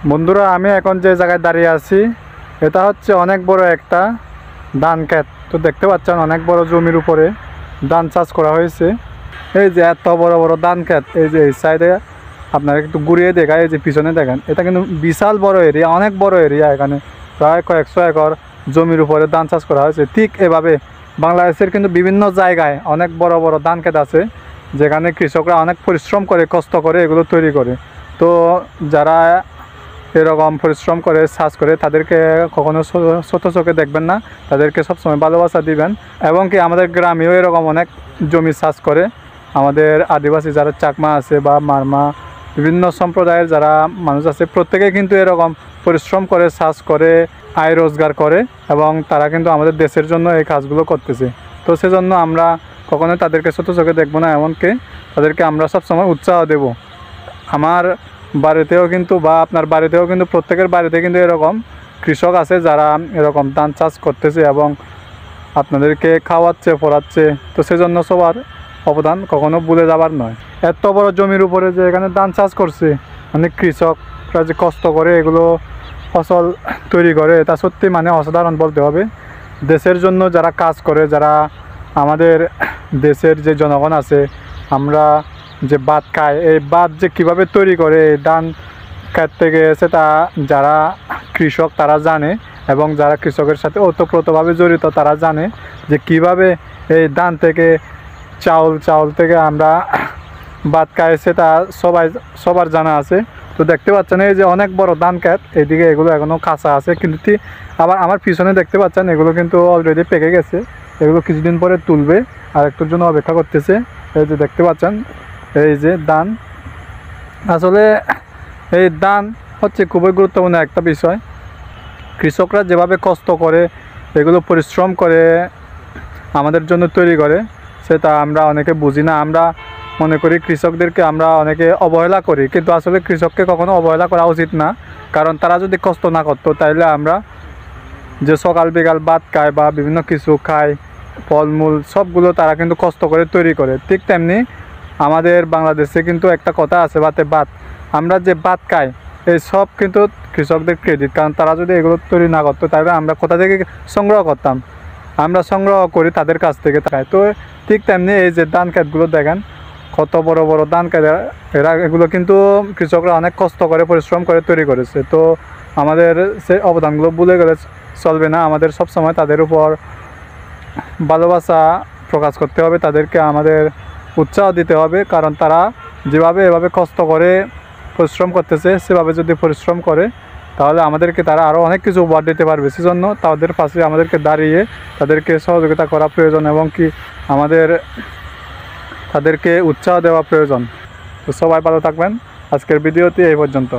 বন্ধুরা, আমি এখন যে জায়গায় দাঁড়িয়ে আছি এটা হচ্ছে অনেক বড় একটা ধান ক্ষেত। তো দেখতে পাচ্ছেন অনেক বড় জমির উপরে ধান চাষ করা হয়েছে। এই যে এত বড় বড় ধান ক্ষেত, এই যে এই সাইডে আপনারা একটু ঘুরিয়ে দেখায়, এই যে পিছনে দেখেন, এটা কিন্তু বিশাল বড় এরিয়া, অনেক বড় এরিয়া। এখানে প্রায় কয়েকশো একর জমির উপরে ধান চাষ করা হয়েছে। ঠিক এভাবে বাংলাদেশের কিন্তু বিভিন্ন জায়গায় অনেক বড় বড় ধান ক্ষেত আছে, যেখানে কৃষকরা অনেক পরিশ্রম করে, কষ্ট করে এগুলো তৈরি করে। তো যারা এরকম পরিশ্রম করে চাষ করে তাদেরকে কখনো ছোট চোখে দেখবেন না, তাদেরকে সবসময় ভালোবাসা দিবেন। এবং কি আমাদের গ্রামেও এরকম অনেক জমি চাষ করে আমাদের আদিবাসী যারা চাকমা আছে বা মারমা, বিভিন্ন সম্প্রদায়ের যারা মানুষ আছে, প্রত্যেকে কিন্তু এরকম পরিশ্রম করে চাষ করে আয় রোজগার করে এবং তারা কিন্তু আমাদের দেশের জন্য এই কাজগুলো করতেছে। তো সেজন্য আমরা কখনোই তাদেরকে ছোটো চোখে দেখবো না, এমনকি তাদেরকে আমরা সবসময় উৎসাহ দেব। আমার বাড়িতেও কিন্তু বা আপনার বাড়িতেও কিন্তু প্রত্যেকের বাড়িতে কিন্তু এরকম কৃষক আছে যারা এরকম ধান চাষ করতেছে এবং আপনাদেরকে খাওয়াচ্ছে, পড়াচ্ছে। তো সেজন্য সবার অবদান কখনো ভুলে যাবার নয়। এত বড় জমির উপরে যে এখানে ধান চাষ করছে, মানে কৃষকরা যে কষ্ট করে এগুলো ফসল তৈরি করে, এটা সত্যি মানে অসাধারণ বলতে হবে। দেশের জন্য যারা কাজ করে, যারা আমাদের দেশের যে জনগণ আছে, আমরা যে ভাত খাই, এই ভাত যে কীভাবে তৈরি করে এই ধান ক্ষেত থেকে, সেটা যারা কৃষক তারা জানে এবং যারা কৃষকের সাথে ওতপ্রোতভাবে জড়িত তারা জানে যে কিভাবে এই ধান থেকে চাউল থেকে আমরা ভাত খাই, সেটা সবার জানা আছে। তো দেখতে পাচ্ছেন এই যে অনেক বড় ধান ক্ষেত, এইদিকে এগুলো এখনও কাঁচা আছে, কিন্তু আবার আমার পিছনে দেখতে পাচ্ছেন এগুলো কিন্তু অলরেডি পেকে গেছে। এগুলো কিছুদিন পরে তুলবে আর একটুর জন্য অপেক্ষা করতেছে। এই যে দেখতে পাচ্ছেন এই যে ধান, আসলে এই ধান হচ্ছে খুবই গুরুত্বপূর্ণ একটা বিষয়। কৃষকরা যেভাবে কষ্ট করে এগুলো পরিশ্রম করে আমাদের জন্য তৈরি করে, সেটা আমরা অনেকে বুঝি না। আমরা মনে করি কৃষকদেরকে আমরা অনেকে অবহেলা করি, কিন্তু আসলে কৃষককে কখনো অবহেলা করা উচিত না। কারণ তারা যদি কষ্ট না করতো তাহলে আমরা যে সকাল বিকাল ভাত খাই বা বিভিন্ন কিছু খাই, ফলমূল, সবগুলো তারা কিন্তু কষ্ট করে তৈরি করে। ঠিক তেমনি আমাদের বাংলাদেশে কিন্তু একটা কথা আছে, ভাতে ভাত। আমরা যে ভাত খাই এই সব কিন্তু কৃষকদের ক্রেডিট, কারণ তারা যদি এগুলো তৈরি না করতো তাহলে আমরা কোথা থেকে সংগ্রহ করতাম? আমরা সংগ্রহ করি তাদের কাছ থেকে। তাই তো ঠিক তেমনি এই যে ধান ক্ষেতগুলো দেখেন, কত বড় বড় ধান ক্ষেত, এগুলো কিন্তু কৃষকরা অনেক কষ্ট করে পরিশ্রম করে তৈরি করেছে। তো আমাদের সেই অবদানগুলো ভুলে গেলে চলবে না। আমাদের সবসময় তাদের উপর ভালোবাসা প্রকাশ করতে হবে, তাদেরকে আমাদের উৎসাহ দিতে হবে। কারণ তারা যেভাবে এভাবে কষ্ট করে পরিশ্রম করতেছে, সেভাবে যদি পরিশ্রম করে তাহলে আমাদেরকে তারা আরও অনেক কিছু উপহার দিতে পারবে। সেজন্য তাদের পাশে আমাদেরকে দাঁড়িয়ে তাদেরকে সহযোগিতা করা প্রয়োজন এবং কি আমাদের তাদেরকে উৎসাহ দেওয়া প্রয়োজন। তো সবাই ভালো থাকবেন। আজকের ভিডিওটি এই পর্যন্ত।